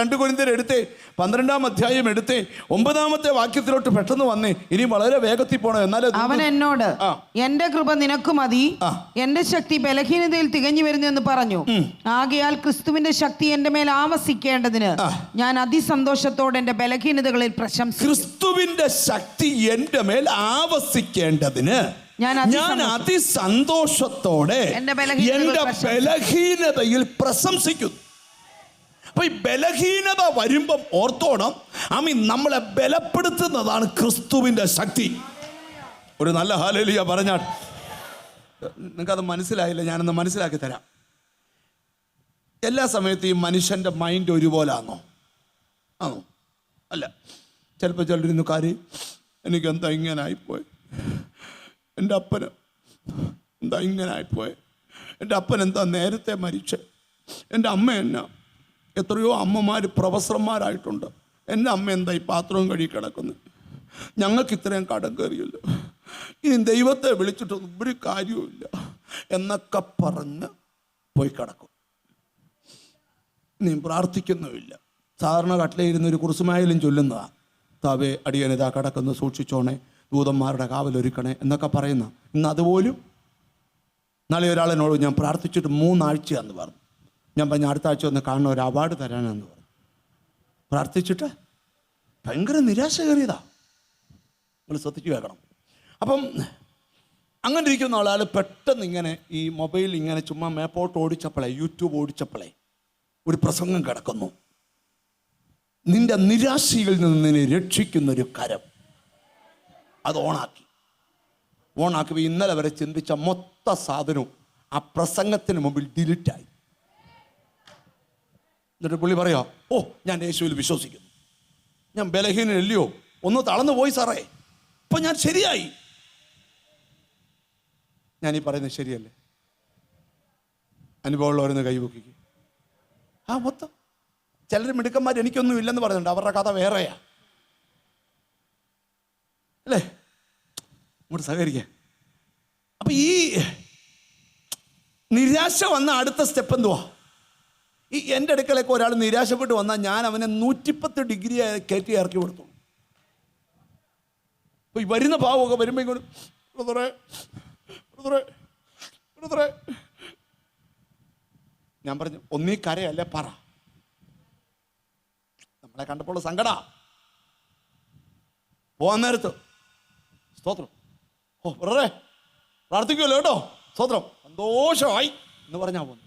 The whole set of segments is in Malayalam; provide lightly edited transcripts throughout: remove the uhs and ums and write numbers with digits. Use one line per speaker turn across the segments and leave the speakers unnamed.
2 കൊരിന്ത്യർ എടുത്തേ, 12-ാം അധ്യായം എടുത്തേ, 9-ാമത്തെ വാക്യത്തിലോട്ട് പെട്ടെന്ന് വന്നേ. ഇനി വളരെ വേഗത്തിൽ പോണം. എന്നാലും
അവൻ എന്നോട്, എന്റെ കൃപ നിനക്ക് മതി, എന്റെ ശക്തി ബലഹീനതയിൽ തികഞ്ഞു വരുന്നു എന്ന് പറഞ്ഞു. ആകയാൽ ക്രിസ്തുവിന്റെ ശക്തി എന്റെ മേൽ ആവസിക്കേണ്ടതിന് ഞാൻ അതിസന്തോഷത്തോടെ എന്റെ ബലഹീനതകളിൽ പ്രശംസിക്കും.
ക്രിസ്തുവിന്റെ ശക്തി എന്റെ മേൽ ആവസിക്കേണ്ടതിന് ഞാൻ അതിസന്തോഷത്തോടെ എന്റെ ബലഹീനതയിൽ പ്രശംസിക്കുന്നു. അപ്പൊ ഈ ബലഹീനത വരുമ്പം ഓർത്തോണം, നമ്മളെ ബലപ്പെടുത്തുന്നതാണ് ക്രിസ്തുവിന്റെ ശക്തി. ഒരു നല്ല ഹല്ലേലൂയ പറഞ്ഞാൽ നിങ്ങൾക്കത് മനസ്സിലായില്ല, ഞാനൊന്ന് മനസ്സിലാക്കി തരാം. എല്ലാ സമയത്തും ഈ മനുഷ്യന്റെ മൈൻഡ് ഒരുപോലാണോ? ആണോ? അല്ല. ചിലപ്പോൾ ചിലരിന്ന് കാര്യം എനിക്കെന്താ ഇങ്ങനായിപ്പോയി, എൻ്റെ അപ്പന് എന്താ ഇങ്ങനായിപ്പോയി, എൻ്റെ അപ്പൻ എന്താ നേരത്തെ മരിച്ചേ, എൻ്റെ അമ്മ എന്നാ, എത്രയോ അമ്മമാർ പ്രൊഫസർമാരായിട്ടുണ്ട്, എൻ്റെ അമ്മ എന്താ ഈ പാത്രവും കഴുകി കിടക്കുന്നു, ഞങ്ങൾക്ക് ഇത്രയും കടം കയറിയല്ലോ, ഇനി ദൈവത്തെ വിളിച്ചിട്ടൊന്നും ഒരു കാര്യവുമില്ല എന്നൊക്കെ പറഞ്ഞ് പോയി കിടക്കും. നീ പ്രാർത്ഥിക്കുന്നുമില്ല. സാധാരണ കട്ടിലിരുന്നൊരു കുറുസുമായാലും ചൊല്ലുന്നതാ, താവേ അടിയനിതാ കിടക്കുന്നു, സൂക്ഷിച്ചോണേ, ദൂതന്മാരുടെ കാവലൊരുക്കണേ എന്നൊക്കെ പറയുന്ന. ഇന്ന് അതുപോലും നാളെ ഒരാളെന്നോട് ഞാൻ പ്രാർത്ഥിച്ചിട്ട് 3 ആഴ്ചയാന്ന് പറഞ്ഞു. ഞാൻ പറഞ്ഞ അടുത്ത ആഴ്ച ഒന്ന് കാണുന്ന ഒരു അവാർഡ് തരാനാന്ന് പറഞ്ഞു. പ്രാർത്ഥിച്ചിട്ട് ഭയങ്കര നിരാശ കയറിയതാ. നിങ്ങൾ ശ്രദ്ധിച്ചു കേൾക്കണം. അപ്പം അങ്ങനെ ഇരിക്കുന്ന ആളാൽ പെട്ടെന്ന് ഇങ്ങനെ ഈ മൊബൈൽ ഇങ്ങനെ ചുമ്മാ മേപ്പോട്ട് ഓടിച്ചപ്പോളേ, യൂട്യൂബ് ഓടിച്ചപ്പോളേ ഒരു പ്രസംഗം കിടക്കുന്നു. നിന്റെ നിരാശയിൽ നിന്ന് നിന്നെ രക്ഷിക്കുന്നൊരു കരം. അത് ഓണാക്കി ഇന്നലെ വരെ ചിന്തിച്ച മൊത്ത സാധനവും ആ പ്രസംഗത്തിന് മുമ്പിൽ ഡിലീറ്റായി. എന്നിട്ട് പുള്ളി പറയാ, ഓ ഞാൻ യേശുവിൽ വിശ്വസിക്കുന്നു, ഞാൻ ബലഹീനല്ലയോ, ഒന്ന് തളർന്നു പോയി സാറേ, ഇപ്പൊ ഞാൻ ശരിയായി. ഞാനീ പറയുന്നത് ശരിയല്ലേ? അനുഭവമുള്ളവരെന്ന് കൈപൊക്കിക്ക്. മൊത്തം ചിലർ മിടുക്കന്മാർ എനിക്കൊന്നും ഇല്ലെന്ന് പറയുന്നുണ്ട്, അവരുടെ കഥ വേറെയാ അല്ലേ? ഇങ്ങോട്ട് സഹകരിക്കുക. അപ്പൊ ഈ നിരാശ വന്ന അടുത്ത സ്റ്റെപ്പ് എന്തുവാ? ഈ എൻ്റെ അടുക്കളയൊക്കെ ഒരാൾ നിരാശപ്പെട്ട് വന്നാൽ ഞാൻ അവനെ 110 ഡിഗ്രി കയറ്റി ഇറക്കി കൊടുത്തു. അപ്പൊ ഈ വരുന്ന ഭാവമൊക്കെ വരുമ്പോ ഇങ്ങോട്ട് ഞാൻ പറഞ്ഞു, ഒന്നീ കരയല്ലേ പറ, നമ്മളെ കണ്ടപ്പോൾ സങ്കട പോവാൻ നേരത്ത് സ്തോത്രം, ഓ ബ്രദറെ പ്രാർത്ഥിക്കുമല്ലോ കേട്ടോ, സ്തോത്രം, സന്തോഷമായി എന്ന് പറഞ്ഞാ പോന്നു.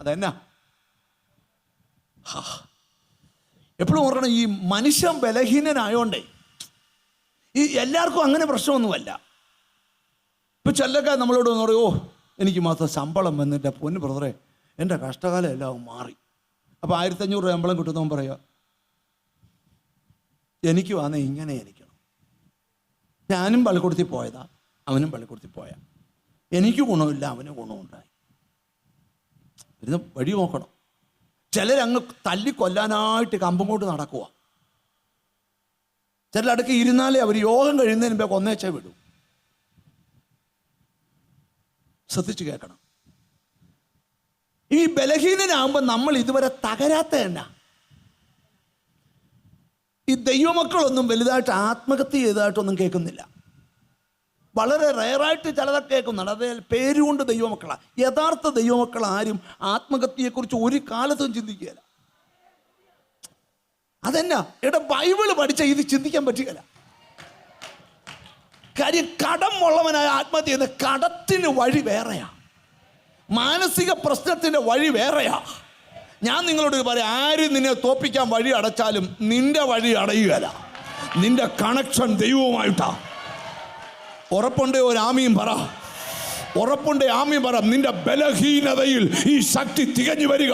അതെന്നാ എപ്പോഴും ഓർക്കണം, ഈ മനുഷ്യൻ ബലഹീനനായോണ്ടേ ഈ എല്ലാവർക്കും അങ്ങനെ പ്രശ്നമൊന്നുമല്ല. ഇപ്പൊ ചിലൊക്കെ നമ്മളോട് പറയും, ഓ എനിക്ക് മാത്രം ശമ്പളം വന്നിട്ട് പൊന്നു ബ്രദറെ എൻ്റെ കഷ്ടകാലം എല്ലാം മാറി. അപ്പോൾ 1500 രൂപ ശമ്പളം കിട്ടുന്നവൻ പറയുക, എനിക്ക് വന്നേ ഇങ്ങനെ ഇരിക്കണം, ഞാനും പള്ളിക്കൂടത്തിൽ പോയതാ, അവനും പള്ളിക്കൂടത്തിൽ പോയാ, എനിക്ക് ഗുണമില്ല അവന് ഗുണമുണ്ടായി. ഇരുന്ന് വഴി നോക്കണം. ചിലരങ്ങ് തല്ലിക്കൊല്ലാനായിട്ട് കമ്പം കൊണ്ട് നടക്കുക. ചിലരടുക്ക് ഇരുന്നാലേ അവർ യോഗം കഴിയുന്നതിന് മുമ്പേ കൊന്നേച്ചേ വിടും. ശ്രദ്ധിച്ചു കേൾക്കണം. ഈ ബലഹീനനാകുമ്പോൾ നമ്മൾ ഇതുവരെ തകരാത്ത തന്നെ. ഈ ദൈവമക്കളൊന്നും വലുതായിട്ട് ആത്മഹത്യ ചെയ്തതായിട്ടൊന്നും കേൾക്കുന്നില്ല. വളരെ റെയറായിട്ട് ചിലതൊക്കെ കേൾക്കുന്നുണ്ട്. അത് പേരുകൊണ്ട് ദൈവമക്കളാണ്. യഥാർത്ഥ ദൈവമക്കൾ ആരും ആത്മഹത്യയെക്കുറിച്ച് ഒരു കാലത്തും ചിന്തിക്കുകയില്ല. അതെന്നാ ബൈബിള് പഠിച്ച ഇത് ചിന്തിക്കാൻ പറ്റുകയില്ല. കാര്യം കടം ഉള്ളവനായ ആത്മഹത്യ ചെയ്യുന്ന കടത്തിന് വഴി വേറെയാ, മാനസിക പ്രശ്നത്തിന്റെ വഴി വേറെയാ. ഞാൻ നിങ്ങളോട് പറയാം, ആരും നിന്നെ തോപ്പിക്കാൻ വഴി അടച്ചാലും നിന്റെ വഴി അടയുകയല്ല. നിന്റെ കണക്ഷൻ ദൈവവുമായിട്ടാ. ഉറപ്പുണ്ടേ ഒരു ആമീൻ പറ. ഉറപ്പുണ്ടേ ആമീൻ പറ. നിന്റെ ബലഹീനതയിൽ ഈ ശക്തി തികഞ്ഞു വരിക.